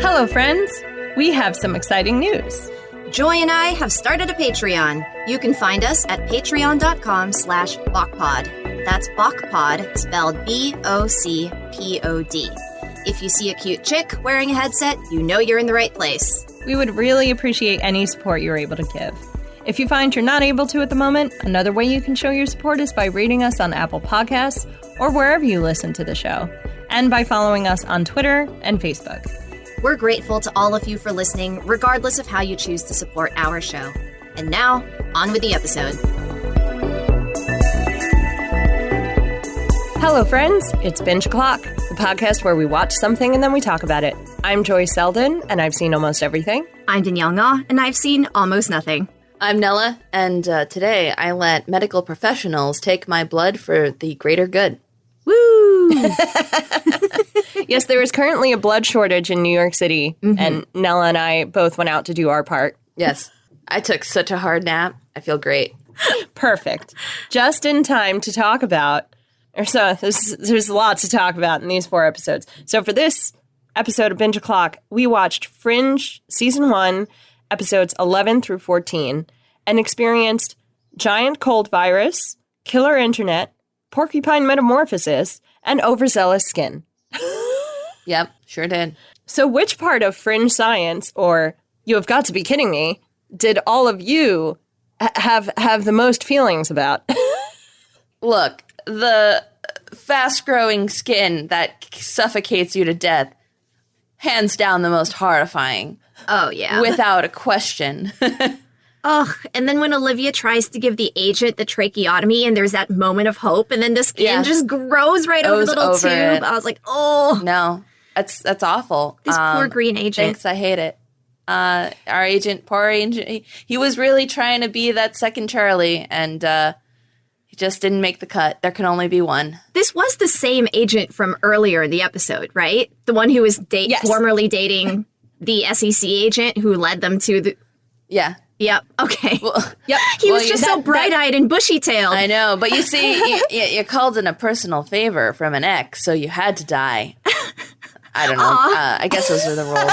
Hello, friends. We have some exciting news. Joy and I have started a Patreon. You can find us at patreon.com/BokPod. That's BokPod, spelled BOCPOD. If you see a cute chick wearing a headset, you know you're in the right place. We would really appreciate any support you're able to give. If you find you're not able to at the moment, another way you can show your support is by rating us on Apple Podcasts or wherever you listen to the show, and by following us on Twitter and Facebook. We're grateful to all of you for listening, regardless of how you choose to support our show. And now, on with the episode. Hello, friends. It's Binge O'Clock, the podcast where we watch something and then we talk about it. I'm Joy Selden, and I've seen almost everything. I'm Danielle Nga, and I've seen almost nothing. I'm Nella, and today I let medical professionals take my blood for the greater good. Woo! Yes, there is currently a blood shortage in New York City, and Nella and I both went out to do our part. Yes. I took such a hard nap. I feel great. Perfect. Just in time to talk about, there's lots to talk about in these 4 episodes. So for this episode of Binge O'Clock, we watched Fringe Season 1, episodes 11 through 14, and experienced giant cold virus, killer internet, porcupine metamorphosis, and overzealous skin. Yep, sure did. So which part of Fringe science, or you have got to be kidding me, did all of you have the most feelings about? Look, the fast-growing skin that suffocates you to death, hands down the most horrifying. Oh, yeah. Without a question. Ugh, and then when Olivia tries to give the agent the tracheotomy and there's that moment of hope and then the skin just grows right over the little tube. I was like, oh. No, that's awful. This poor green agent. Thanks, I hate it. Our agent, poor agent, he was really trying to be that second Charlie, and he just didn't make the cut. There can only be one. This was the same agent from earlier in the episode, right? The one who was formerly dating the SEC agent who led them to the... Yeah. Yep. Okay. Well, yep. He was just so bright-eyed and bushy-tailed. I know, but you see, you called in a personal favor from an ex, so you had to die. I don't know. I guess those are the rules.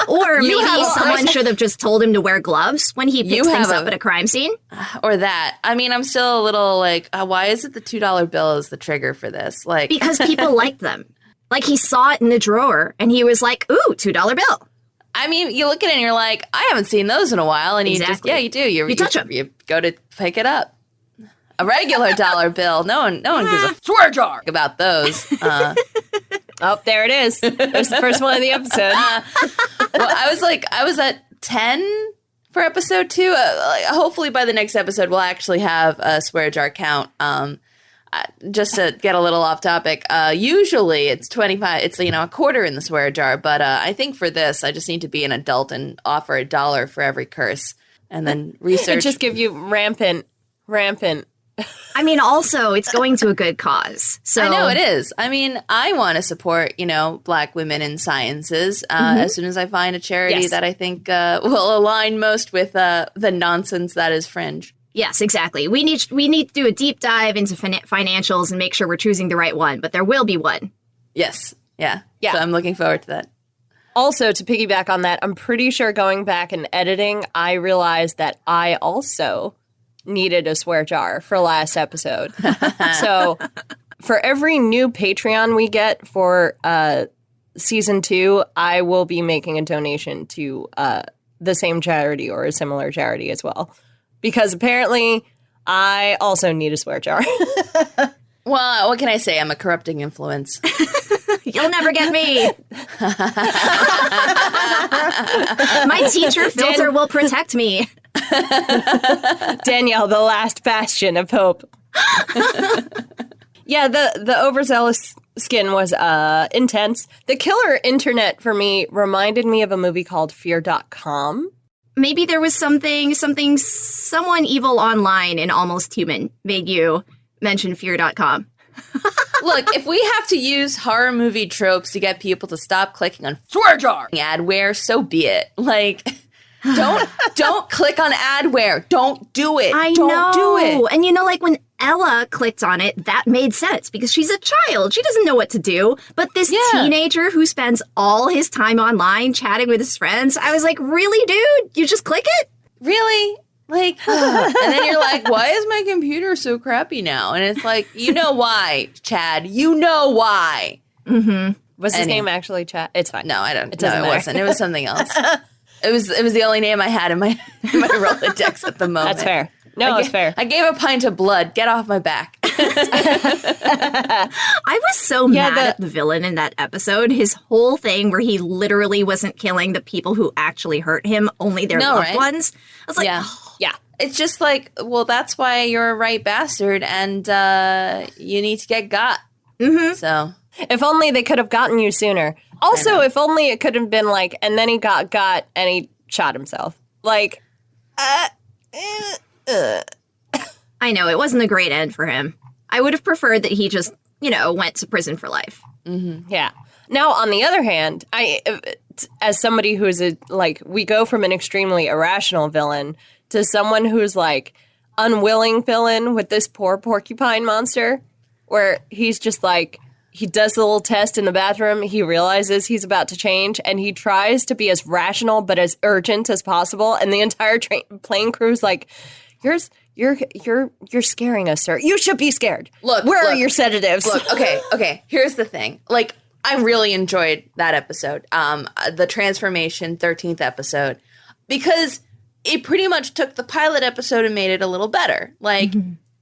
Or maybe someone should have just told him to wear gloves when he picks things up at a crime scene. Or that. I mean, I'm still a little like, why is it the $2 bill is the trigger for this? Like, because people like them. Like, he saw it in the drawer, and he was like, ooh, $2 bill. I mean, you look at it and you're like, I haven't seen those in a while. And you do. You touch them. You go to pick it up. A regular $1 bill. No one gives a swear jar about those. Oh, there it is. There's the first one of the episode. Well, I was at 10 for episode 2. Hopefully by the next episode, we'll actually have a swear jar count. Just to get a little off topic, usually it's 25. It's, a quarter in the swear jar. But I think for this, I just need to be an adult and offer $1 for every curse. And then research. It just give you rampant. I mean, also, it's going to a good cause. So I know it is. I mean, I want to support, Black women in sciences as soon as I find a charity that I think will align most with the nonsense that is Fringe. Yes, exactly. We need to do a deep dive into financials and make sure we're choosing the right one, but there will be one. Yes. Yeah. So I'm looking forward to that. Also, to piggyback on that, I'm pretty sure going back and editing, I realized that I also needed a swear jar for last episode. So for every new Patreon we get for season 2, I will be making a donation to the same charity or a similar charity as well. Because apparently I also need a swear jar. Well, what can I say? I'm a corrupting influence. You'll never get me. My teacher filter will protect me. Danielle, the last bastion of hope. Yeah, the overzealous skin was intense. The killer internet for me reminded me of a movie called Fear.com. Maybe there was someone evil online in Almost Human made you mention Fear.com. Look, if we have to use horror movie tropes to get people to stop clicking on swear jar adware, so be it. Like, don't click on adware. Don't do it. I don't know. do it. And like when Ella clicked on it, that made sense because she's a child. She doesn't know what to do. But this teenager who spends all his time online chatting with his friends, I was like, really, dude? You just click it? Really? Like, and then you're like, why is my computer so crappy now? And it's like, you know why, Chad. You know why. Mm-hmm. Was his name actually Chad? It's fine. No, I don't. It doesn't matter. Wasn't. It was something else. It was the only name I had in my Rolodex at the moment. That's fair. No, it's fair. I gave a pint of blood. Get off my back. I was so mad at the villain in that episode. His whole thing where he literally wasn't killing the people who actually hurt him, only their loved ones. I was like, yeah. It's just like, well, that's why you're a right bastard, and you need to get got. Mm-hmm. So if only they could have gotten you sooner. Also, if only it could have been like, and then he got and he shot himself. Like, I know, it wasn't a great end for him. I would have preferred that he just, went to prison for life. Mm-hmm. Yeah. Now, on the other hand, as somebody who's we go from an extremely irrational villain to someone who's like unwilling villain with this poor porcupine monster, where he's just like, he does the little test in the bathroom, he realizes he's about to change, and he tries to be as rational but as urgent as possible, and the entire plane crew's like, You're scaring us, sir. You should be scared. Look, where are your sedatives? Look, okay. Here's the thing. Like, I really enjoyed that episode, the transformation 13th episode, because it pretty much took the pilot episode and made it a little better. Like,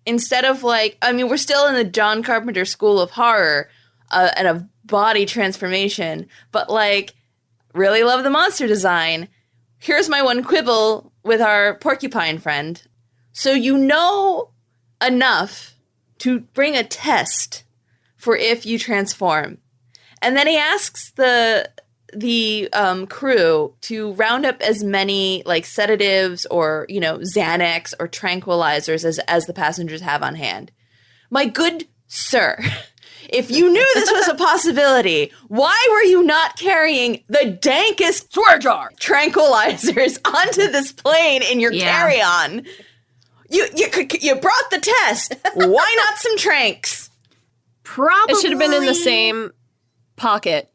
instead of we're still in the John Carpenter school of horror and a body transformation, but really love the monster design. Here's my one quibble with our porcupine friend. So you know enough to bring a test for if you transform. And then he asks the crew to round up as many sedatives or, Xanax or tranquilizers as the passengers have on hand. My good sir, if you knew this was a possibility, why were you not carrying the dankest swear jar tranquilizers onto this plane in your carry-on? You brought the test. Why not some tranks? Probably. It should have been in the same pocket.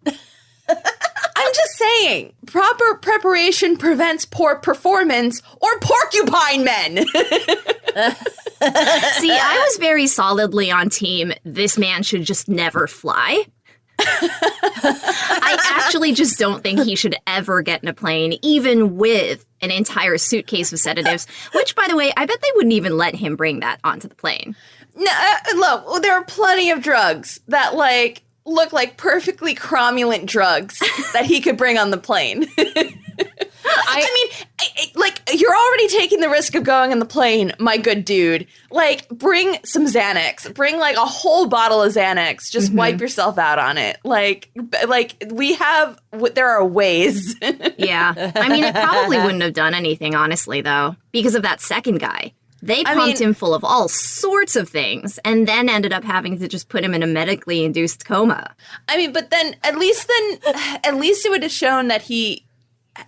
I'm just saying, proper preparation prevents poor performance or porcupine men. See, I was very solidly on team, this man should just never fly. I actually just don't think he should ever get in a plane, even with an entire suitcase of sedatives, which, by the way, I bet they wouldn't even let him bring that onto the plane. No, look, there are plenty of drugs that, look like perfectly cromulent drugs that he could bring on the plane. You're already taking the risk of going on the plane, my good dude. Bring some Xanax. Bring, a whole bottle of Xanax. Just wipe yourself out on it. There are ways. Yeah. I mean, it probably wouldn't have done anything, honestly, though, because of that second guy. They pumped him full of all sorts of things and then ended up having to just put him in a medically induced coma. But then at least it would have shown that he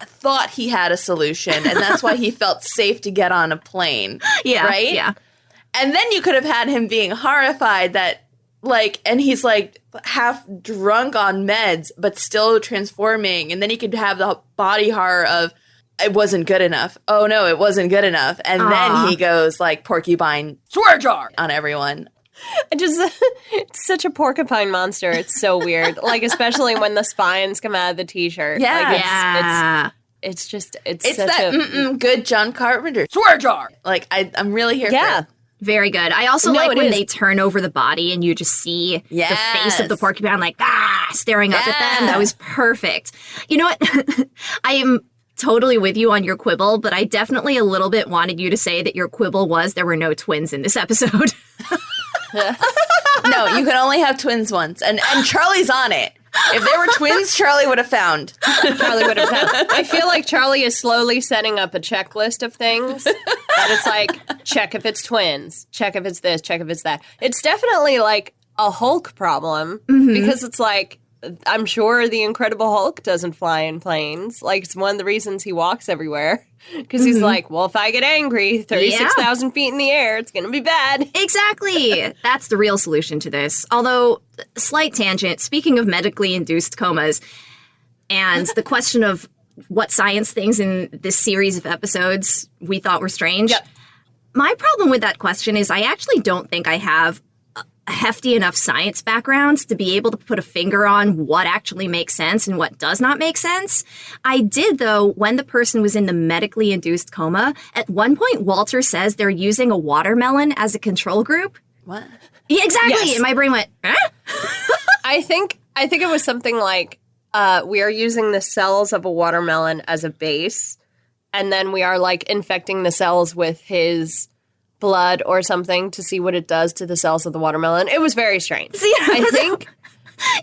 thought he had a solution, and that's why he felt safe to get on a plane. Yeah. Right? Yeah. And then you could have had him being horrified that, and he's, half drunk on meds, but still transforming. And then he could have the body horror of, it wasn't good enough. Oh, no, it wasn't good enough. And then he goes, porcupine swear jar on everyone. It's such a porcupine monster. It's so weird. Especially when the spines come out of the t-shirt. Yeah. It's such that good John Carpenter swear jar. I'm really here for it. Very good. I also like when they turn over the body and you just see the face of the porcupine staring up at them. That was perfect. You know what? I am totally with you on your quibble, but I definitely a little bit wanted you to say that your quibble was there were no twins in this episode. No, you can only have twins once. And Charlie's on it. If there were twins, Charlie would have found. I feel like Charlie is slowly setting up a checklist of things. That it's check if it's twins, check if it's this, check if it's that. It's definitely a Hulk problem because it's I'm sure the Incredible Hulk doesn't fly in planes. Like, it's one of the reasons he walks everywhere. Because he's like, well, if I get angry, 36,000 feet in the air, it's going to be bad. Exactly. That's the real solution to this. Although, slight tangent, speaking of medically induced comas, and the question of what science things in this series of episodes we thought were strange. Yep. My problem with that question is I actually don't think I have a hefty enough science background to be able to put a finger on what actually makes sense and what does not make sense. I did, though, when the person was in the medically induced coma. At one point, Walter says they're using a watermelon as a control group. What? Yeah, exactly. Yes. And my brain went, huh? I think it was something like, we are using the cells of a watermelon as a base, and then we are, like, infecting the cells with his blood or something to see what it does to the cells of the watermelon. It was very strange. See, I think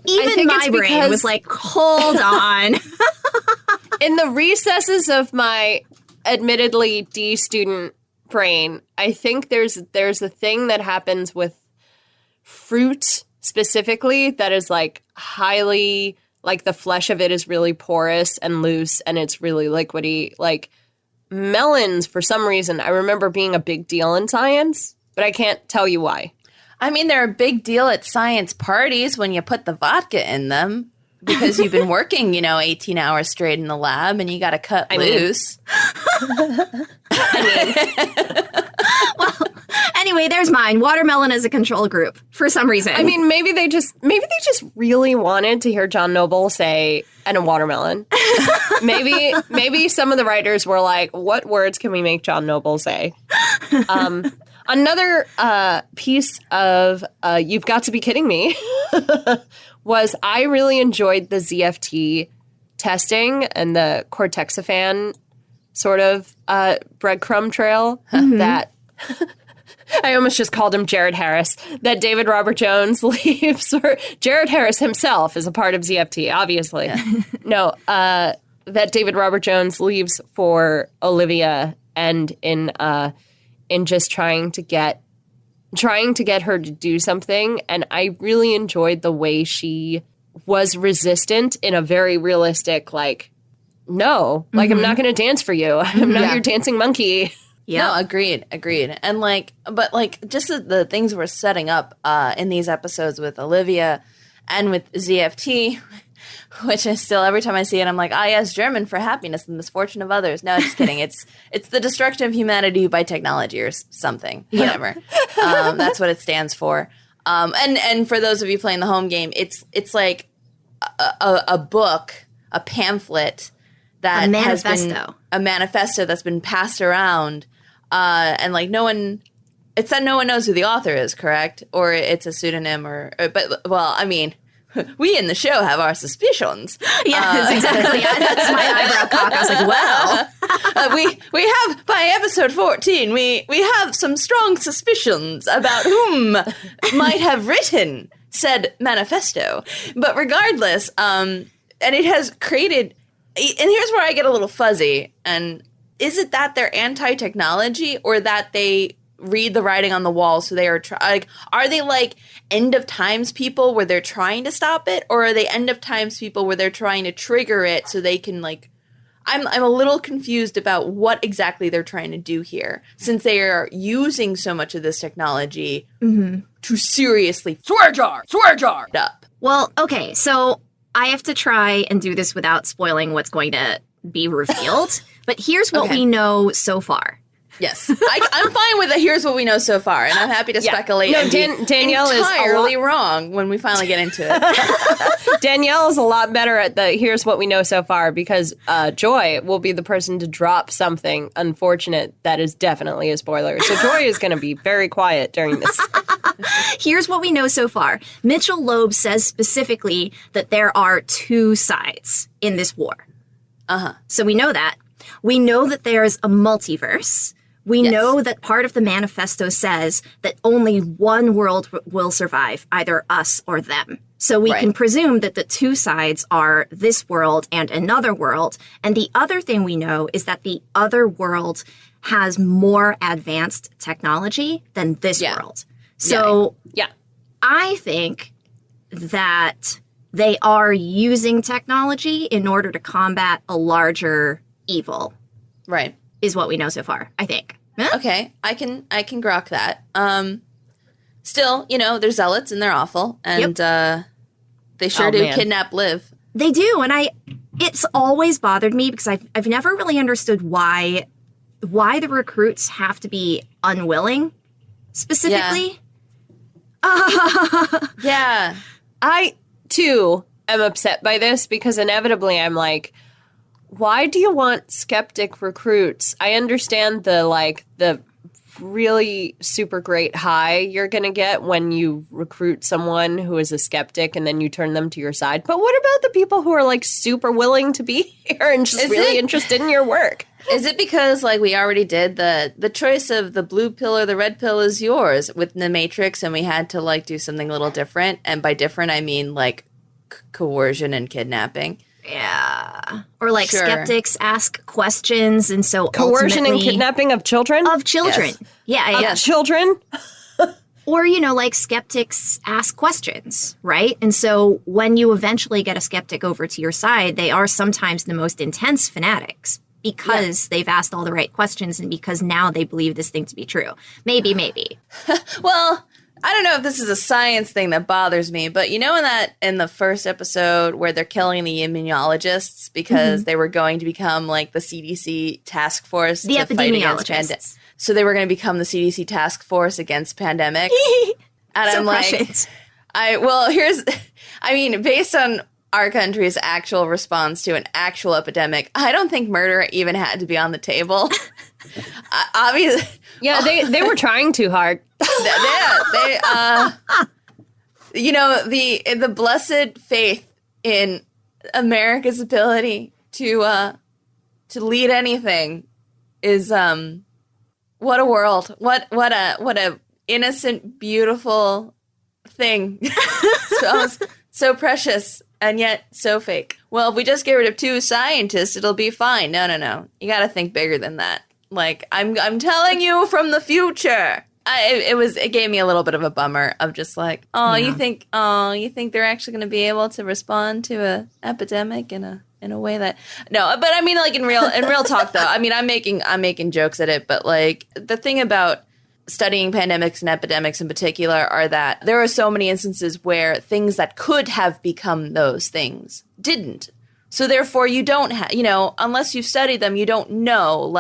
even my brain was like, hold on. In the recesses of my admittedly D student brain, I think there's a thing that happens with fruit specifically that is like highly, like the flesh of it is really porous and loose and it's really liquidy. Like melons, for some reason, I remember being a big deal in science, but I can't tell you why. I mean, they're a big deal at science parties when you put the vodka in them because you've been working, 18 hours straight in the lab and you got to cut loose. Well, anyway, there's mine. Watermelon as a control group for some reason. I mean, maybe they just really wanted to hear John Noble say, and a watermelon. maybe some of the writers were like, what words can we make John Noble say? Another piece of You've Got to Be Kidding Me was I really enjoyed the ZFT testing and the cortexiphan sort of breadcrumb trail that I almost just called him Jared Harris, that David Robert Jones leaves. Or Jared Harris himself is a part of ZFT, obviously. Yeah. No, that David Robert Jones leaves for Olivia and in just trying to get her to do something. And I really enjoyed the way she was resistant in a very realistic, like, no, like, I'm not going to dance for you. I'm not your dancing monkey. Yeah, no, agreed. And just the things we're setting up in these episodes with Olivia and with ZFT, which is still, every time I see it, I'm like, yes, German for happiness and misfortune of others. No, just kidding. It's the destruction of humanity by technology or something, whatever. That's what it stands for. And for those of you playing the home game, it's like a book, a pamphlet that has been a manifesto that's been passed around, and like no one knows who the author is, correct? Or it's a pseudonym, I mean, we in the show have our suspicions. Yes, exactly. That's my eyebrow cock. I was like, well, we have, by episode 14, we have some strong suspicions about whom might have written said manifesto. But regardless, and it has created. And here's where I get a little fuzzy. And is it that they're anti-technology or that they read the writing on the wall? So they are are they like end of times people where they're trying to stop it? Or are they end of times people where they're trying to trigger it so they can like, I'm a little confused about what exactly they're trying to do here, since they are using so much of this technology to seriously swear jar up. Well, okay, so I have to try and do this without spoiling what's going to be revealed. But here's what we know so far. Yes. I'm fine with it. Here's what we know so far. And I'm happy to speculate. No, Danielle is entirely wrong when we finally get into it. Danielle is a lot better at the here's what we know so far because Joy will be the person to drop something unfortunate that is definitely a spoiler. So Joy is going to be very quiet during this. Here's what we know so far. Mitchell Loeb says specifically that there are two sides in this war. So we know that. We know that there's a multiverse. We know that part of the manifesto says that only one world will survive, either us or them. So we can presume that the two sides are this world and another world. And the other thing we know is that the other world has more advanced technology than this world. So I think that they are using technology in order to combat a larger evil. Right. Is what we know so far, I think. Huh? Okay, I can grok that. Still, they're zealots and they're awful, and they sure do kidnap Liv. They do, and it's always bothered me because I've never really understood why the recruits have to be unwilling, specifically. Yeah. I, too, am upset by this because inevitably I'm like, why do you want skeptic recruits? I understand the really super great high you're going to get when you recruit someone who is a skeptic and then you turn them to your side. But what about the people who are like super willing to be here and just interested in your work? Is it because we already did the choice of the blue pill or the red pill is yours with the Matrix, and we had to do something a little different? And by different, I mean coercion and kidnapping. Yeah. Or skeptics ask questions, and so coercion and kidnapping of children? Of children. Yes. Yeah. Of children? Or, skeptics ask questions, right? And so when you eventually get a skeptic over to your side, they are sometimes the most intense fanatics because they've asked all the right questions and because now they believe this thing to be true. Maybe. Well, I don't know if this is a science thing that bothers me, but in the first episode where they're killing the immunologists because they were going to become the CDC task force to fight against pandemics. So they were going to become the CDC task force against pandemics. And so I'm based on our country's actual response to an actual epidemic, I don't think murder even had to be on the table. Obviously. Yeah, they were trying too hard. The blessed faith in America's ability to lead anything is what a world. What a innocent, beautiful thing. so precious and yet so fake. Well, if we just get rid of 2 scientists, it'll be fine. No. You got to think bigger than that. I'm telling you from the future. It gave me a little bit of a bummer of just you think they're actually going to be able to respond to a epidemic in a way that but I mean in real talk though, I mean I'm making jokes at it, but the thing about studying pandemics and epidemics in particular are that there are so many instances where things that could have become those things didn't. So therefore you don't unless you've studied them, you don't know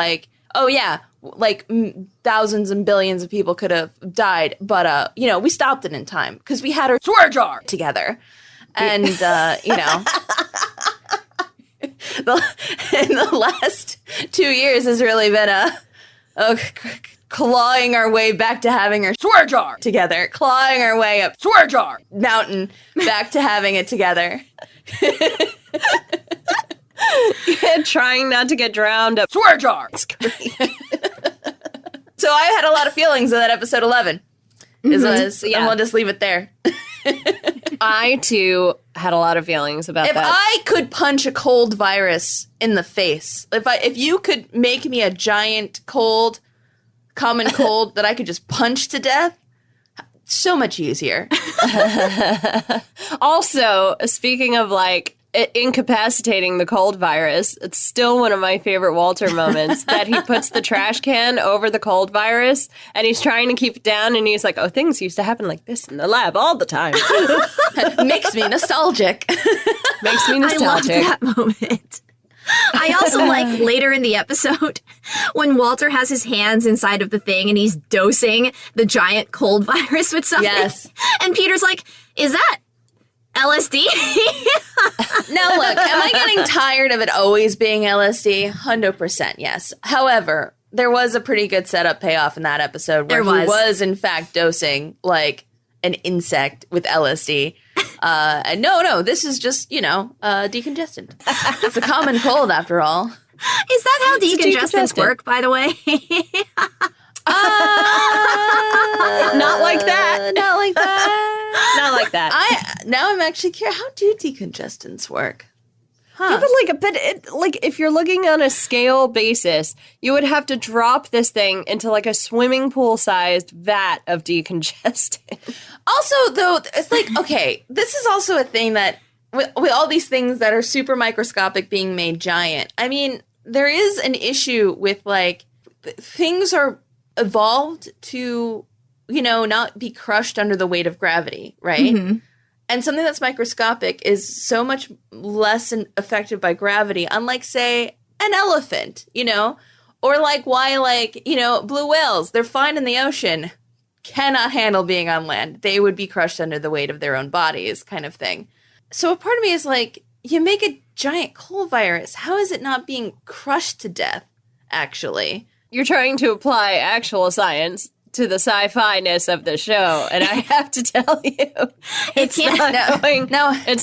thousands and billions of people could have died, but we stopped it in time because we had our swear jar together, and in the last 2 years has really been a clawing our way back to having our swear jar together, clawing our way up swear jar mountain back to having it together. Yeah, trying not to get drowned up swear jar. So I had a lot of feelings of that episode 11. And we'll just leave it there. I, too, had a lot of feelings about that. If I could punch a cold virus in the face, if you could make me a giant common cold that I could just punch to death, so much easier. Also, speaking of incapacitating the cold virus, it's still one of my favorite Walter moments that he puts the trash can over the cold virus and he's trying to keep it down and he's like, oh, things used to happen like this in the lab all the time. Makes me nostalgic. Makes me nostalgic. I loved that moment. I also like later in the episode when Walter has his hands inside of the thing and he's dosing the giant cold virus with something. Yes. And Peter's like, is that LSD? Now look, am I getting tired of it always being LSD? 100% yes. However, there was a pretty good setup payoff in that episode where he was in fact dosing an insect with LSD. And no, this is just, decongestant. It's a common cold after all. Is that how decongestants work, by the way? Not like that. Not like that. Not like that. Now I'm actually curious. How do decongestants work? Huh. Yeah, but if you're looking on a scale basis, you would have to drop this thing into a swimming pool sized vat of decongestant. Also, though, it's okay, this is also a thing that with all these things that are super microscopic being made giant. I mean, there is an issue with like things are evolved to, you know, not be crushed under the weight of gravity, right? Mm-hmm. And something that's microscopic is so much less affected by gravity, unlike, say, an elephant, you know? Or like why, like, you know, blue whales, they're fine in the ocean, cannot handle being on land. They would be crushed under the weight of their own bodies, kind of thing. So a part of me is like, you make a giant coal virus. How is it not being crushed to death, actually? You're trying to apply actual science to the sci-fi-ness of the show, and I have to tell you, it's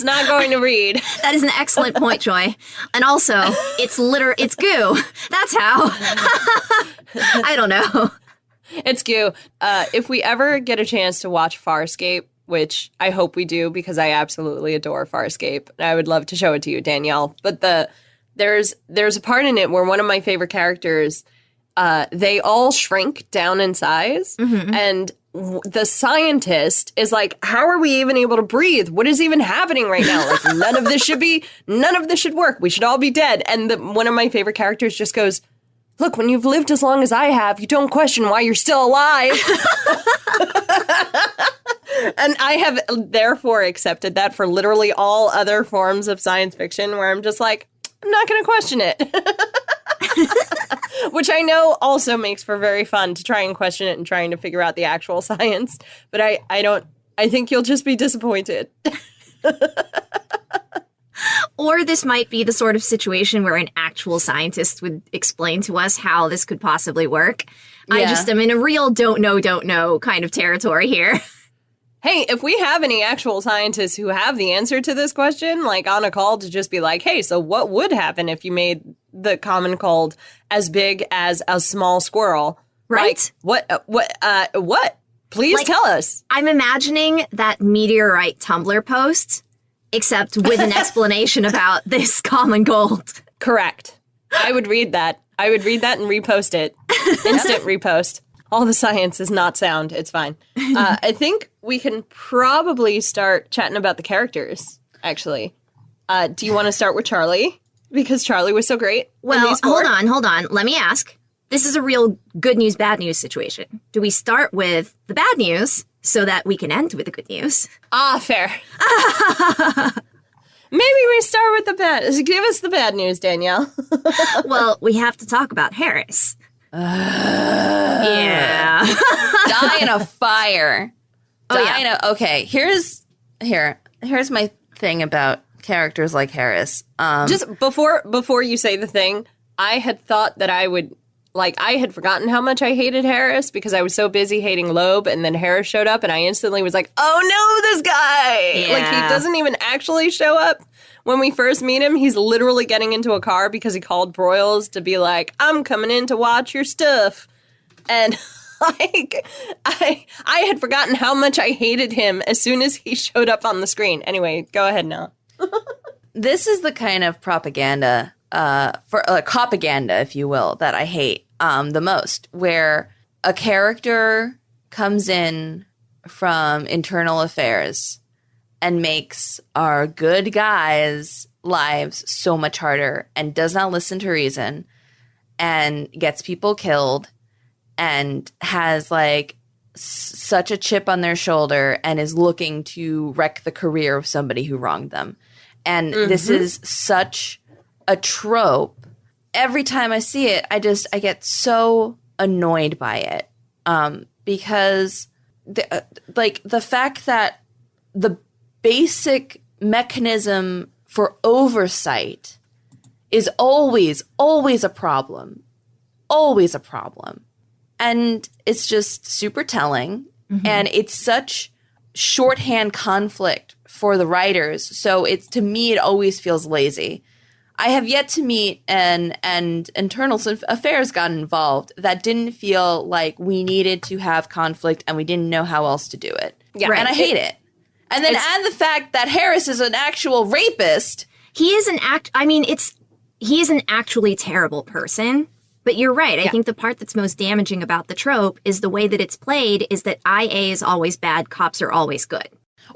not going to read. That is an excellent point, Joy. And also, it's goo. That's how. I don't know. It's goo. If we ever get a chance to watch Farscape, which I hope we do because I absolutely adore Farscape, and I would love to show it to you, Danielle. But there's a part in it where one of my favorite characters, they all shrink down in size, and the scientist is like, how are we even able to breathe? What is even happening right now? Like, none of this should work. We should all be dead. And one of my favorite characters just goes, look, when you've lived as long as I have, you don't question why you're still alive. And I have therefore accepted that for literally all other forms of science fiction where I'm just like, I'm not going to question it. Which I know also makes for very fun to try and question it and trying to figure out the actual science. But I think you'll just be disappointed. Or this might be the sort of situation where an actual scientist would explain to us how this could possibly work. Yeah. I just am in a real don't know kind of territory here. Hey, if we have any actual scientists who have the answer to this question, like on a call to just be like, hey, so what would happen if you made the common cold as big as a small squirrel? Right. Like, what? Please tell us. I'm imagining that meteorite Tumblr post, except with an explanation about this common cold. Correct. I would read that. I would read that and repost it. Instant repost. All the science is not sound. It's fine. I think we can probably start chatting about the characters, actually. Do you want to start with Charlie? Because Charlie was so great. Well, hold on. Let me ask. This is a real good news, bad news situation. Do we start with the bad news so that we can end with the good news? Ah, fair. Maybe we start with the bad. Give us the bad news, Danielle. Well, we have to talk about Harris. Yeah. Die in a fire. Okay, here's my thing about characters like Harris. Just before you say the thing, I had thought that I would, like, I had forgotten how much I hated Harris because I was so busy hating Loeb, and then Harris showed up and I instantly was like, oh no, this guy! Yeah. Like, he doesn't even actually show up. When we first meet him, he's literally getting into a car because he called Broyles to be like, I'm coming in to watch your stuff. And like, I had forgotten how much I hated him as soon as he showed up on the screen. Anyway, go ahead now. This is the kind of propaganda, propaganda, if you will, that I hate the most, where a character comes in from internal affairs and makes our good guys' lives so much harder and does not listen to reason and gets people killed and has like such a chip on their shoulder and is looking to wreck the career of somebody who wronged them. And this is such a trope. Every time I see it, I get so annoyed by it because the fact that the basic mechanism for oversight is always a problem. Always a problem. And it's just super telling. And it's such shorthand conflict for the writers. So to me, it always feels lazy. I have yet to meet and internal affairs got involved that didn't feel like we needed to have conflict and we didn't know how else to do it. Yeah, and I hate it. And then add the fact that Harris is an actual rapist. He is an actually terrible person. But you're right. I think the part that's most damaging about the trope is the way that it's played is that IA is always bad, cops are always good.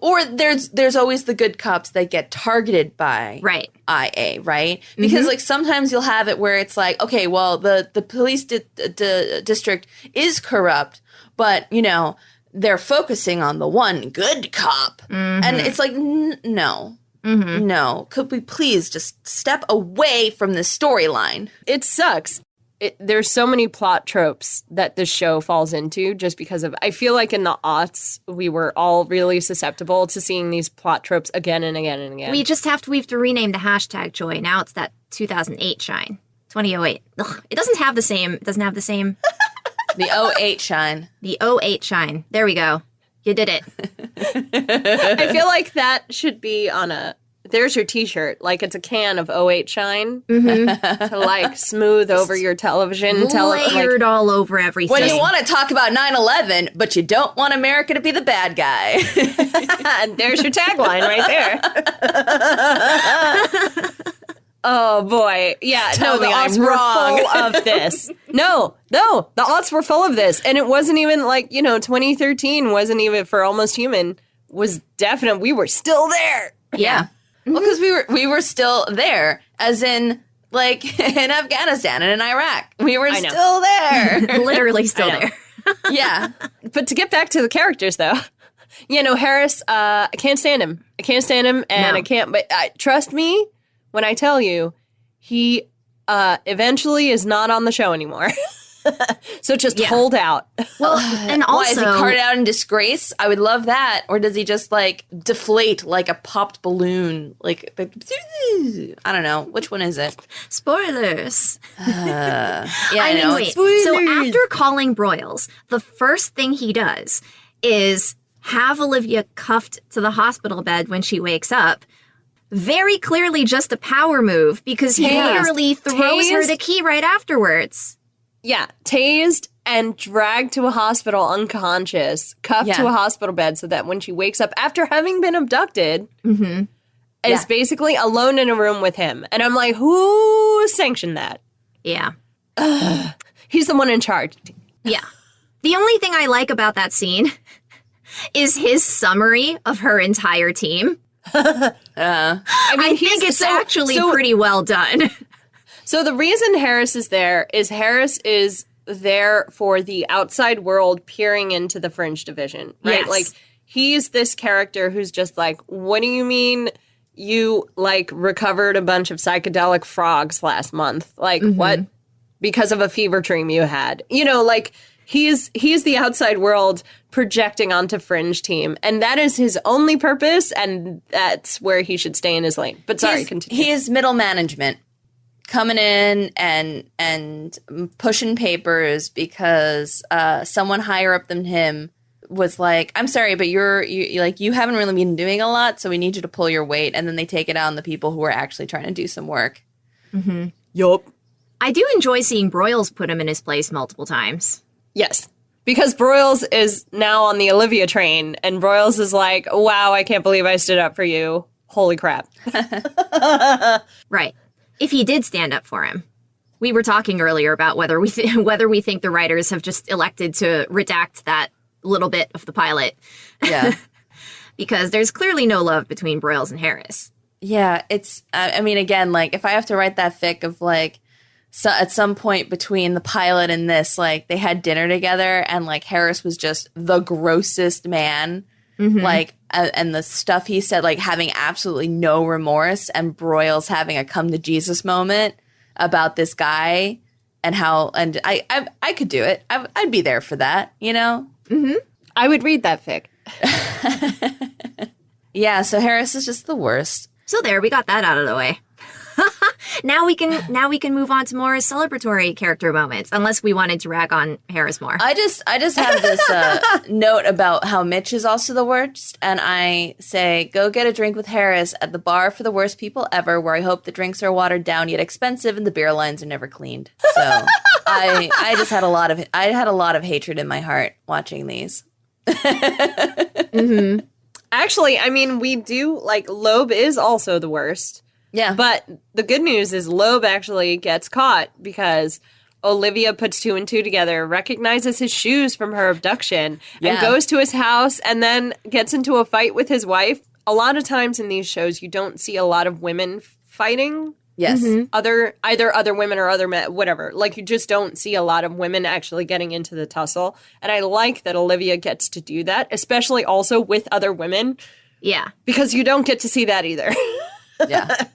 Or there's always the good cops that get targeted by IA, right? Because like sometimes you'll have it where it's like, okay, well the police district is corrupt, but you know they're focusing on the one good cop, and it's like no. No, could we please just step away from this storyline? It sucks. There's so many plot tropes that this show falls into just because of... I feel like in the aughts, we were all really susceptible to seeing these plot tropes again and again and again. We have to rename the hashtag Joy. Now it's that 2008 shine. 2008. Ugh, it doesn't have the same... The 08 shine. The 08 shine. There we go. You did it. I feel like that should be on a... There's your t-shirt. Like, it's a can of 08 shine to, like, smooth over your television. Layered all over everything. When you want to talk about 9/11, but you don't want America to be the bad guy. And there's your tagline right there. Oh, boy. Yeah, Tell the me aughts I'm were wrong. full of this. No, the aughts were full of this. And it wasn't even like, 2013 wasn't even for Almost Human. Was definite. We were still there. Yeah. Well, because we were still there, as in, like, in Afghanistan and in Iraq. We were still there. Literally still there. Yeah. But to get back to the characters, though, Harris, I can't stand him. And No. I can't, but trust me when I tell you, he eventually is not on the show anymore. So just hold out. Well, and also... Why, is he carted out in disgrace? I would love that. Or does he just, like, deflate like a popped balloon? Like, I don't know. Which one is it? Spoilers. Yeah, I know. Wait. So after calling Broyles, the first thing he does is have Olivia cuffed to the hospital bed when she wakes up. Very clearly just a power move, because he literally throws her the key right afterwards. Yeah, tased and dragged to a hospital unconscious, cuffed to a hospital bed so that when she wakes up after having been abducted, is basically alone in a room with him. And I'm like, who sanctioned that? Yeah. He's the one in charge. Yeah. The only thing I like about that scene is his summary of her entire team. I think it's actually pretty well done. So the reason Harris is there is there for the outside world peering into the Fringe division, right? Yes. Like, he's this character who's just like, what do you mean you, like, recovered a bunch of psychedelic frogs last month? Like, what? Because of a fever dream you had. Like, he's the outside world projecting onto Fringe team, and that is his only purpose, and that's where he should stay in his lane. But sorry, continue. He is middle management. Coming in and pushing papers because someone higher up than him was like, I'm sorry, but you haven't really been doing a lot, so we need you to pull your weight. And then they take it out on the people who are actually trying to do some work. Yup. I do enjoy seeing Broyles put him in his place multiple times. Yes. Because Broyles is now on the Olivia train, and Broyles is like, wow, I can't believe I stood up for you. Holy crap. Right. If he did stand up for him. We were talking earlier about whether we think the writers have just elected to redact that little bit of the pilot. Yeah. Because there's clearly no love between Broyles and Harris. Yeah, it's, I mean, again, like, if I have to write that fic of, like, so at some point between the pilot and this, like, they had dinner together, and, like, Harris was just the grossest man. Like, and the stuff he said, like, having absolutely no remorse, and Broyles having a come to Jesus moment about this guy and how, and I could do it. I'd be there for that, I would read that fic. Yeah, so Harris is just the worst. So there, we got that out of the way. Now we can move on to more celebratory character moments, unless we wanted to rag on Harris more. I just have this note about how Mitch is also the worst, and I say, go get a drink with Harris at the bar for the worst people ever, where I hope the drinks are watered down yet expensive and the beer lines are never cleaned. So I just had a lot of hatred in my heart watching these. Actually, I mean, we do, like, Loeb is also the worst. Yeah. But the good news is Loeb actually gets caught because Olivia puts 2 and 2 together, recognizes his shoes from her abduction, and goes to his house and then gets into a fight with his wife. A lot of times in these shows, you don't see a lot of women fighting. Yes. Either other women or other men, whatever. Like, you just don't see a lot of women actually getting into the tussle. And I like that Olivia gets to do that, especially also with other women. Yeah. Because you don't get to see that either. Yeah.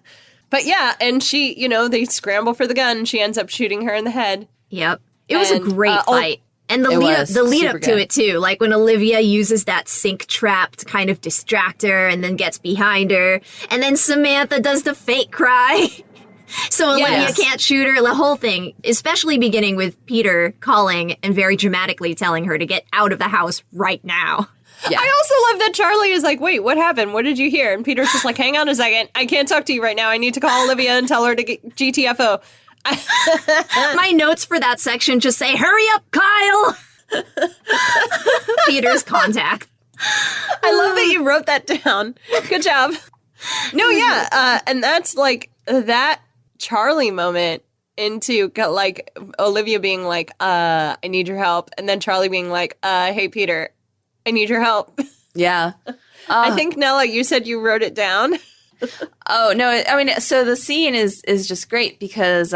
But yeah, and she, you know, they scramble for the gun. She ends up shooting her in the head. Yep. It was a great fight. And the lead up to it, too. Like when Olivia uses that sink trap to kind of distract her and then gets behind her. And then Samantha does the fake cry. So Olivia can't shoot her. The whole thing, especially beginning with Peter calling and very dramatically telling her to get out of the house right now. Yeah. I also love that Charlie is like, wait, what happened? What did you hear? And Peter's just like, hang on a second. I can't talk to you right now. I need to call Olivia and tell her to get GTFO. My notes for that section just say, hurry up, Kyle! Peter's contact. I love that you wrote that down. Good job. No, yeah. And that's like that Charlie moment into like Olivia being like, I need your help. And then Charlie being like, hey, Peter, I need your help. Yeah. I think, Nella, you said you wrote it down. Oh, no. I mean, so the scene is just great because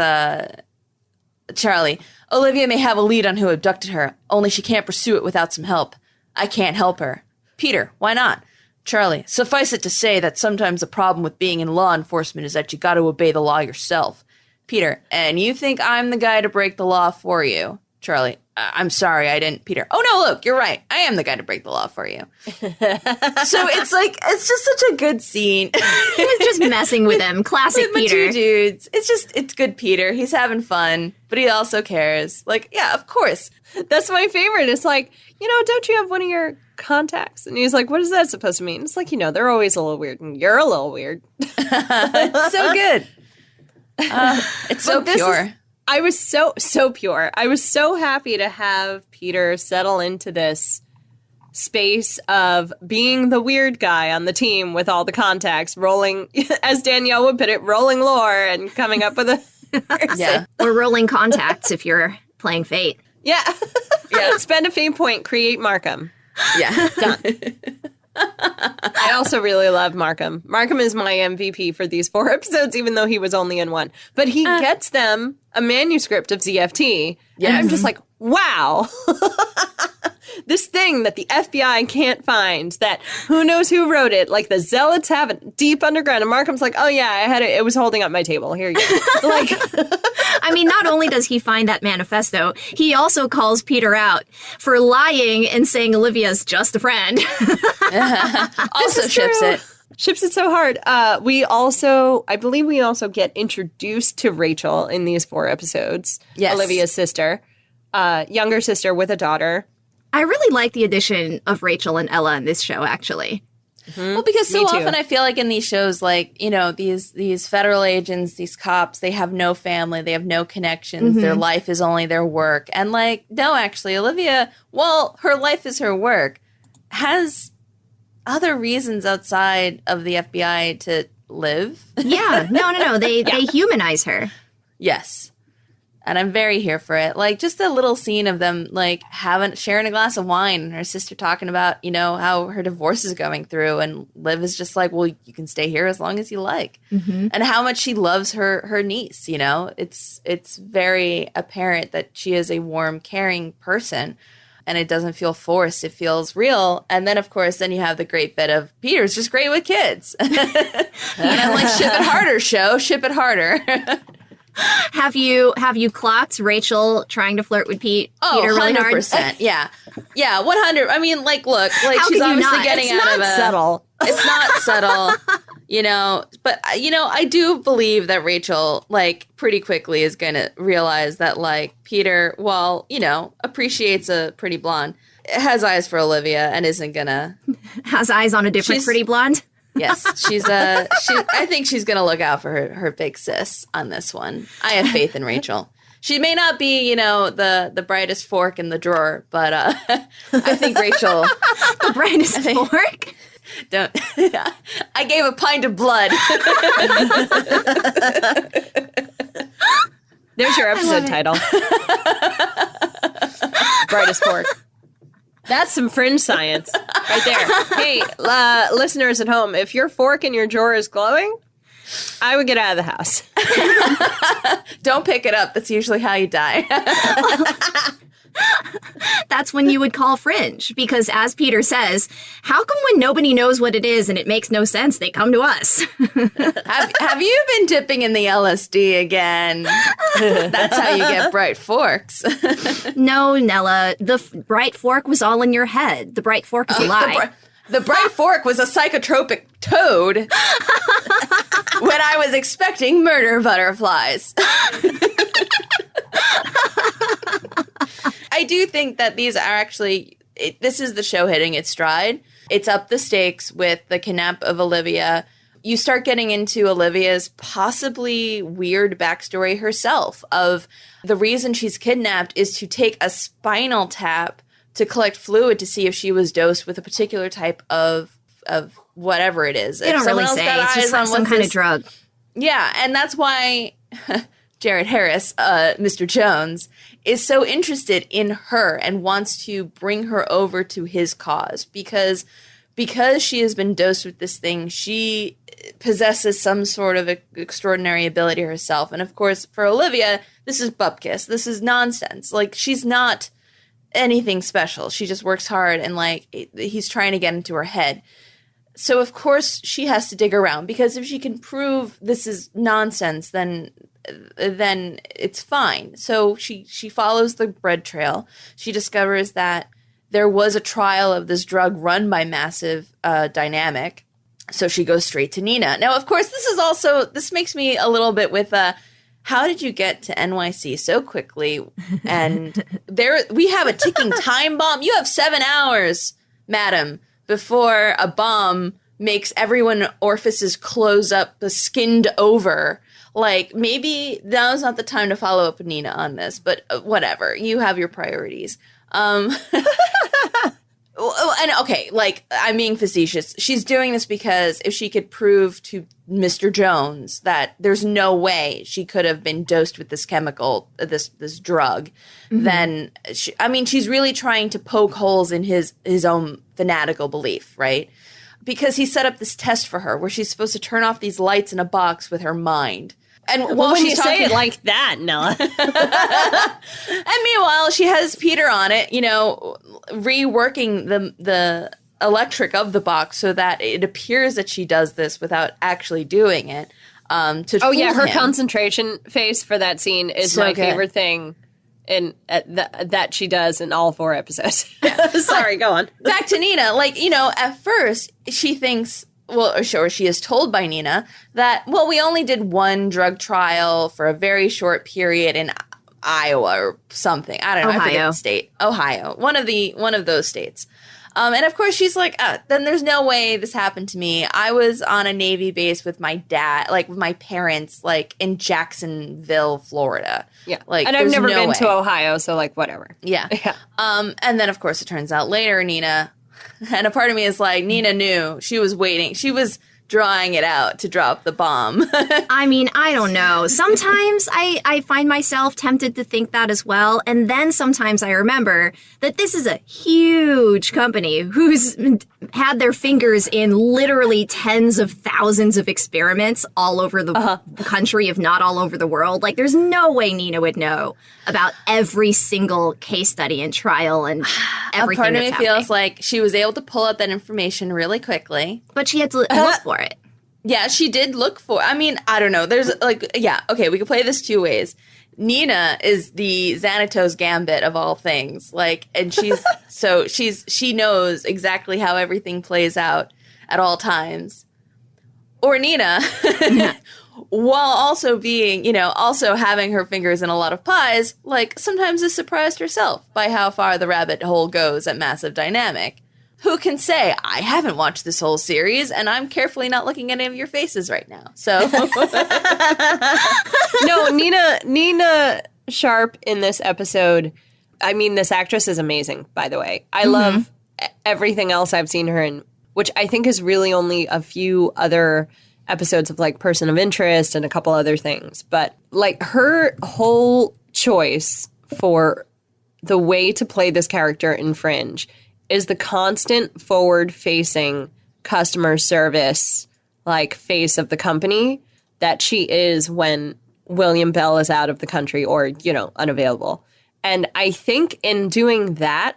Charlie, Olivia may have a lead on who abducted her, only she can't pursue it without some help. I can't help her. Peter, why not? Charlie, suffice it to say that sometimes the problem with being in law enforcement is that you got to obey the law yourself. Peter, and you think I'm the guy to break the law for you? Charlie, I'm sorry, I didn't. Peter, oh no, look, you're right. I am the guy to break the law for you. So it's like, it's just such a good scene. He was just messing with him. Classic with Peter. Two dudes. It's good Peter. He's having fun, but he also cares. Like, yeah, of course. That's my favorite. It's like, you know, don't you have one of your contacts? And he's like, what is that supposed to mean? It's like, you know, they're always a little weird, and you're a little weird. It's so good. It's so pure. I was so pure. I was so happy to have Peter settle into this space of being the weird guy on the team with all the contacts, rolling, as Danielle would put it, rolling lore and coming up with a yeah. Or rolling contacts if you're playing Fate. Yeah. Yeah. Spend a fate point, create Markham. Yeah. Done. I also really love Markham. Markham is my MVP for these 4 episodes, even though he was only in 1. But he gets them a manuscript of ZFT. Yes. And I'm just like, wow. This thing that the FBI can't find, that who knows who wrote it, like the zealots have it deep underground. And Markham's like, oh yeah, I had it. It was holding up my table. Here you go. Like, I mean, not only does he find that manifesto, he also calls Peter out for lying and saying Olivia's just a friend. Also ships it. Ships it so hard. I believe we also get introduced to Rachel in these 4 episodes. Yes. Olivia's sister, younger sister with a daughter. I really like the addition of Rachel and Ella in this show, actually. Mm-hmm. Well, because so often I feel like in these shows, like, you know, these federal agents, these cops, they have no family, they have no connections, their life is only their work. And like, no, actually, Olivia, while her life is her work, has other reasons outside of the FBI to live. Yeah, no. They humanize her. Yes. And I'm very here for it. Like, just a little scene of them, like, sharing a glass of wine and her sister talking about, you know, how her divorce is going through. And Liv is just like, well, you can stay here as long as you like. Mm-hmm. And how much she loves her niece, you know. It's very apparent that she is a warm, caring person. And it doesn't feel forced. It feels real. And then, of course, then you have the great bit of Peter's just great with kids. And I'm like, ship it harder, show. Ship it harder. Have you clocked Rachel trying to flirt with Peter really 100%. hard? Yeah, 100. I mean, like, look, like, how she's obviously not? getting it's out of a subtle. It's not subtle, you know. But you know, I do believe that Rachel, like, pretty quickly is going to realize that, like, Peter, while, you know, appreciates a pretty blonde, has eyes for Olivia and isn't gonna has eyes on a different pretty blonde. Yes, I think she's going to look out for her big sis on this one. I have faith in Rachel. She may not be, you know, the brightest fork in the drawer, but I think Rachel... The brightest fork? Don't... I gave a pint of blood. There's your episode title. Brightest fork. That's some Fringe science right there. Hey, listeners at home, if your fork in your drawer is glowing, I would get out of the house. Don't pick it up. That's usually how you die. That's when you would call Fringe, because as Peter says, how come when nobody knows what it is and it makes no sense, they come to us? Have you been dipping in the LSD again? That's how you get bright forks. No, Nella, the bright fork was all in your head. The bright fork is a lie. The bright fork was a psychotropic toad when I was expecting murder butterflies. I do think that these are actually, this is the show hitting its stride. It's up the stakes with the kidnap of Olivia. You start getting into Olivia's possibly weird backstory herself of the reason she's kidnapped is to take a spinal tap to collect fluid to see if she was dosed with a particular type of whatever it is. They don't really say. It's just like some kind of drug. Yeah, and that's why Jared Harris, Mr. Jones, is so interested in her and wants to bring her over to his cause because she has been dosed with this thing, she possesses some sort of extraordinary ability herself. And of course, for Olivia, this is bupkis. This is nonsense. Like, she's not anything special. She just works hard and, like, he's trying to get into her head. So, of course, she has to dig around because if she can prove this is nonsense, then it's fine. So she follows the bread trail. She discovers that there was a trial of this drug run by Massive Dynamic. So she goes straight to Nina. Now, of course, this makes me a little bit with how did you get to NYC so quickly? And we have a ticking time bomb. You have 7 hours, madam, before a bomb makes everyone orifices close up, skinned over. Like, maybe now's not the time to follow up with Nina on this, but whatever. You have your priorities. And okay, like, I'm being facetious. She's doing this because if she could prove to Mr. Jones that there's no way she could have been dosed with this chemical, this drug, then she's really trying to poke holes in his own fanatical belief, right? Because he set up this test for her where she's supposed to turn off these lights in a box with her mind. And well, when you say it like that, Nella. And meanwhile, she has Peter on it, reworking the electric of the box so that it appears that she does this without actually doing it. Her concentration face for that scene is so my favorite thing that she does in all 4 episodes. Yeah. Sorry, go on. Back to Nina. Like, at first she thinks, or she is told by Nina that, we only did 1 drug trial for a very short period in Iowa or something. I don't know. Ohio. I forget the state. Ohio. One of those states. And of course she's like, then there's no way this happened to me. I was on a Navy base with my dad, like with my parents, like in Jacksonville, Florida. Yeah. Like, and I've never been to Ohio, so like whatever. Yeah. And then of course it turns out later Nina, and a part of me is like, Nina knew. She was waiting. She was drawing it out to drop the bomb. I mean, I don't know. Sometimes I find myself tempted to think that as well. And then sometimes I remember that this is a huge company who's had their fingers in literally tens of thousands of experiments all over the country, if not all over the world. Like, there's no way Nina would know about every single case study and trial and everything. A part of me happening. feels like she was able to pull out that information really quickly. But she had to look for it. Yeah, she did look for. I mean, I don't know. There's we could play this 2 ways. Nina is the Xanatos Gambit of all things. Like, and she knows exactly how everything plays out at all times. Or Nina, while also being, also having her fingers in a lot of pies, like, sometimes is surprised herself by how far the rabbit hole goes at Massive Dynamic. Who can say? I haven't watched this whole series, and I'm carefully not looking at any of your faces right now. So, no, Nina Sharp in this episode. I mean, this actress is amazing. By the way, I love everything else I've seen her in, which I think is really only a few other episodes of like Person of Interest and a couple other things. But like her whole choice for the way to play this character in Fringe is the constant forward-facing customer service, like, face of the company that she is when William Bell is out of the country or, you know, unavailable. And I think in doing that,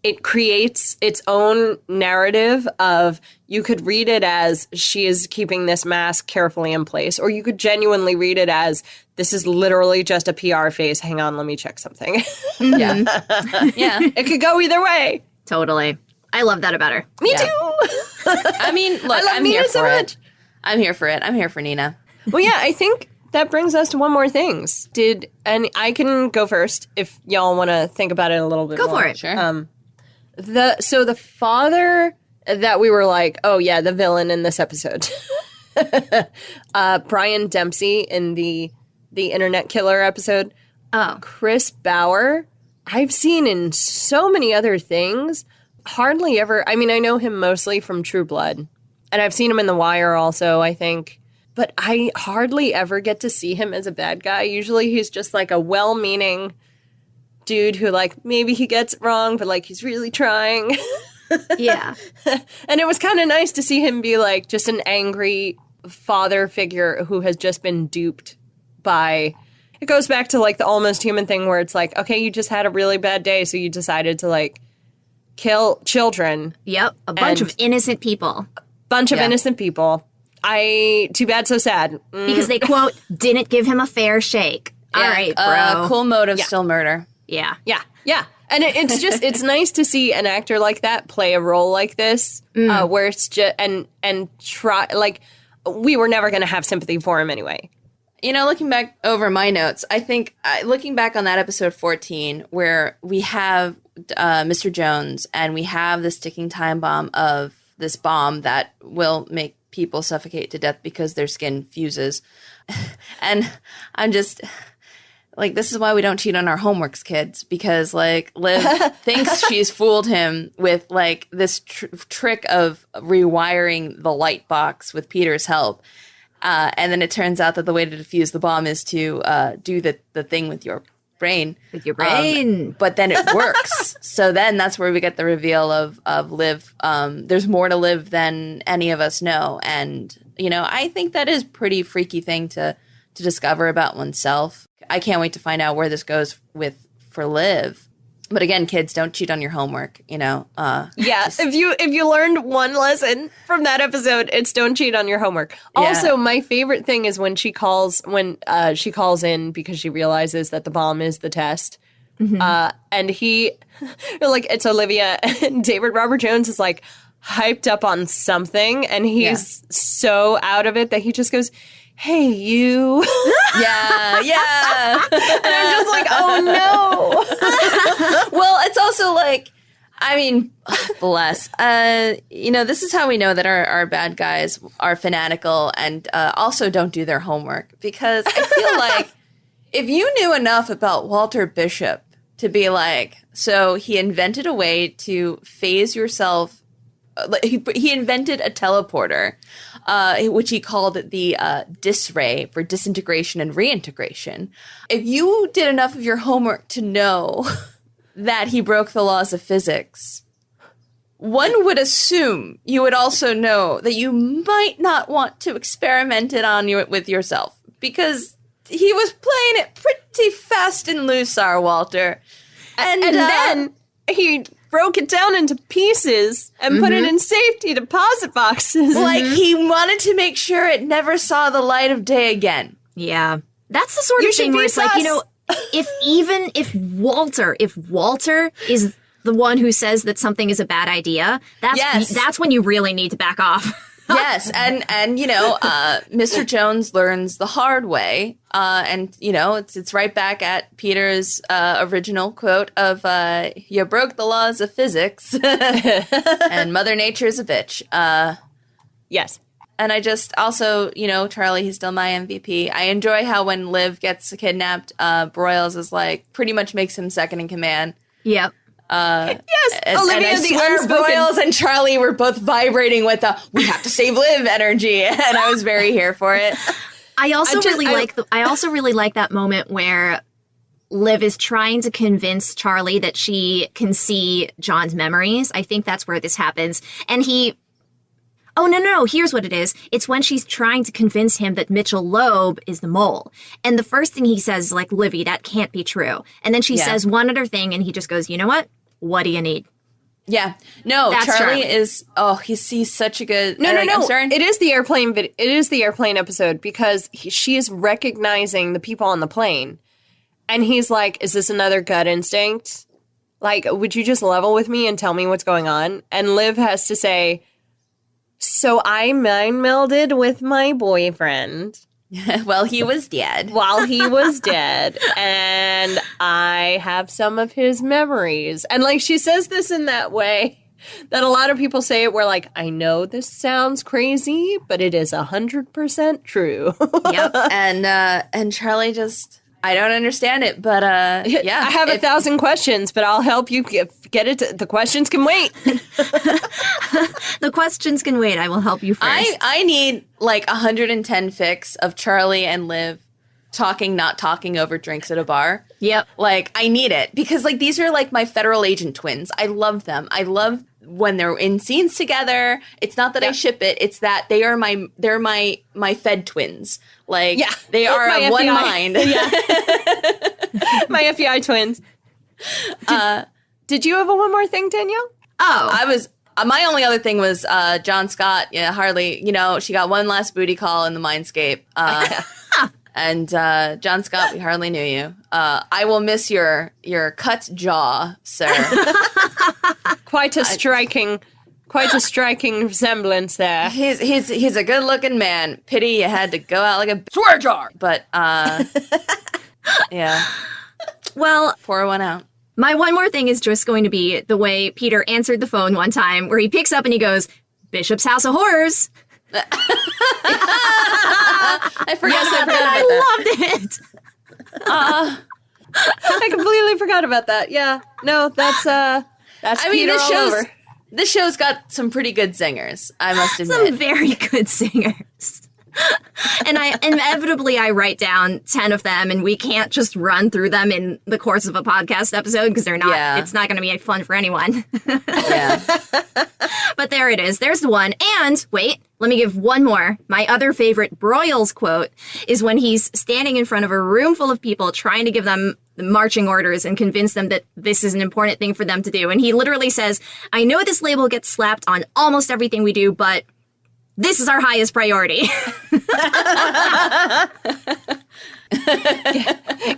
it creates its own narrative of, you could read it as she is keeping this mask carefully in place, or you could genuinely read it as this is literally just a PR phase. Hang on, let me check something. Yeah. Yeah. It could go either way. Totally. I love that about her. Me Yeah. too. I mean, look, I'm Nina here so for much. it. I'm here for it. I'm here for Nina. Well, yeah, I think that brings us to one more thing. And I can go first if y'all want to think about it a little bit more. Go for it. Sure. So the father that we were like, oh yeah, the villain in this episode, Brian Dempsey in the Internet Killer episode. Oh. Chris Bauer, I've seen in so many other things. Hardly ever. I mean, I know him mostly from True Blood, and I've seen him in The Wire also, I think. But I hardly ever get to see him as a bad guy. Usually he's just like a well-meaning dude who, like, maybe he gets it wrong, but, like, he's really trying. Yeah. And it was kind of nice to see him be, like, just an angry father figure who has just been duped by... It goes back to, like, the Almost Human thing where it's like, okay, you just had a really bad day, so you decided to, like, kill children. Yep. A bunch of innocent people. Bunch of innocent people. Too bad, so sad. Because they, quote, didn't give him a fair shake. All right, bro. Cool motive, still murder. Yeah. Yeah, yeah. And it's just, it's nice to see an actor like that play a role like this, where it's just, and try, like, we were never going to have sympathy for him anyway. You know, looking back over my notes, I think, looking back on that episode 14, where we have Mr. Jones, and we have this ticking time bomb of this bomb that will make people suffocate to death because their skin fuses. And I'm just... Like, this is why we don't cheat on our homeworks, kids, because, like, Liv thinks she's fooled him with, like, this trick of rewiring the light box with Peter's help. And then it turns out that the way to defuse the bomb is to do the thing with your brain. With your brain. But then it works. So then that's where we get the reveal of Liv. There's more to Liv than any of us know. And, you know, I think that is a pretty freaky thing to discover about oneself. I can't wait to find out where this goes for Liv. But again, kids, don't cheat on your homework, you know. Yeah, if you learned one lesson from that episode, it's don't cheat on your homework. Yeah. Also, my favorite thing is when she calls in because she realizes that the bomb is the test. Mm-hmm. And he, like, it's Olivia, and David Robert Jones is like hyped up on something, and he's so out of it that he just goes, hey, you. Yeah. And I'm just like, oh, no. Well, it's also like, I mean, bless. You know, this is how we know that our bad guys are fanatical and also don't do their homework. Because I feel like if you knew enough about Walter Bishop to be like, so he invented a way to phase yourself. He invented a teleporter, which he called the dis-ray for disintegration and reintegration. If you did enough of your homework to know that he broke the laws of physics, one would assume you would also know that you might not want to experiment it on you with yourself, because he was playing it pretty fast and loose, our Walter. And then he broke it down into pieces and put it in safety deposit boxes. Like, he wanted to make sure it never saw the light of day again. Yeah. That's the sort of thing where it's like, you know, if Walter is the one who says that something is a bad idea, that's when you really need to back off. Yes, and you know, Mr. Jones learns the hard way, and you know, it's right back at Peter's original quote of "You broke the laws of physics," and Mother Nature's a bitch. Yes, and I just also, you know, Charlie, he's still my MVP. I enjoy how when Liv gets kidnapped, Broyles is like pretty much makes him second in command. Yep. Yes, and Olivia, I swear Broyles and Charlie were both vibrating with the "we have to save Liv" energy, and I was very here for it. I also really like that moment where Liv is trying to convince Charlie that she can see John's memories. I think that's where this happens. And no, here's what it is. It's when she's trying to convince him that Mitchell Loeb is the mole. And the first thing he says is like, Livy, that can't be true. And then she says one other thing and he just goes, you know what? What do you need? Yeah. No, that's Charlie is, he's such a good... No. It is the airplane It is the airplane episode because she is recognizing the people on the plane. And he's like, is this another gut instinct? Like, would you just level with me and tell me what's going on? And Liv has to say, so I mind melded with my boyfriend. While he was dead. And I have some of his memories. And, like, she says this in that way that a lot of people say it where, like, I know this sounds crazy, but it is 100% true. Yep. And Charlie just... I don't understand it, but yeah. I have 1,000 questions, but I'll help you get it. The questions can wait. The questions can wait. I will help you first. I need like 110 fics of Charlie and Liv not talking over drinks at a bar. Yep. Like, I need it because like these are like my federal agent twins. I love them. I love when they're in scenes together. It's not that I ship it. It's that they're my Fed twins. Like, they are of one mind. Yeah. My FBI twins. Did you have one more thing, Danielle? Oh, I was... my only other thing was John Scott, Harley, she got one last booty call in the Mindscape. And John Scott, we hardly knew you. I will miss your cut jaw, sir. Quite a striking resemblance there. He's a good looking man. Pity you had to go out like a swear jar. But yeah. Well, pour one out. My one more thing is just going to be the way Peter answered the phone one time, where he picks up and he goes, "Bishop's House of Horrors." I forgot about that. I loved it. I completely forgot about that. Yeah. No, that's Peter all over. This show's got some pretty good singers, I must admit. Some very good singers. And inevitably I write down 10 of them, and we can't just run through them in the course of a podcast episode because they're not. It's not going to be fun for anyone. Yeah. But there it is. There's one. And wait, let me give one more. My other favorite Broyles quote is when he's standing in front of a room full of people trying to give them the marching orders and convince them that this is an important thing for them to do. And he literally says, "I know this label gets slapped on almost everything we do, but this is our highest priority."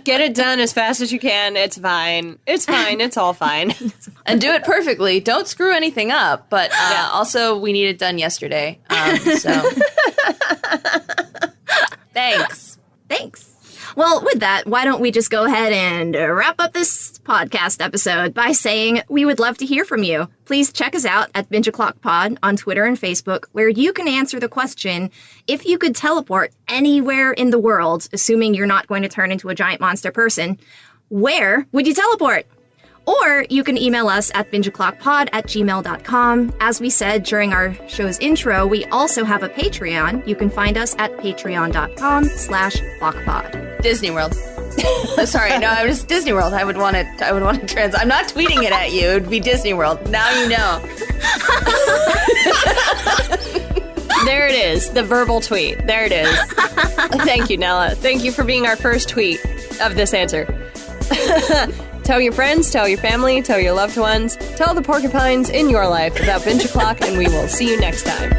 Get it done as fast as you can. It's fine. It's fine. It's all fine. And do it perfectly. Don't screw anything up. But also, we need it done yesterday. So thanks. Well, with that, why don't we just go ahead and wrap up this podcast episode by saying we would love to hear from you. Please check us out at Binge O'Clock Pod on Twitter and Facebook, where you can answer the question, if you could teleport anywhere in the world, assuming you're not going to turn into a giant monster person, where would you teleport? Or you can email us at bingeoclockpod@gmail.com. As we said during our show's intro, we also have a Patreon. You can find us at patreon.com/clockpod. Disney World. Sorry, no, I was just Disney World. I would want to I'm not tweeting it at you. It would be Disney World. Now you know. There it is. The verbal tweet. There it is. Thank you, Nella. Thank you for being our first tweet of this answer. Tell your friends, tell your family, tell your loved ones, tell the porcupines in your life about Binge O'Clock, and we will see you next time.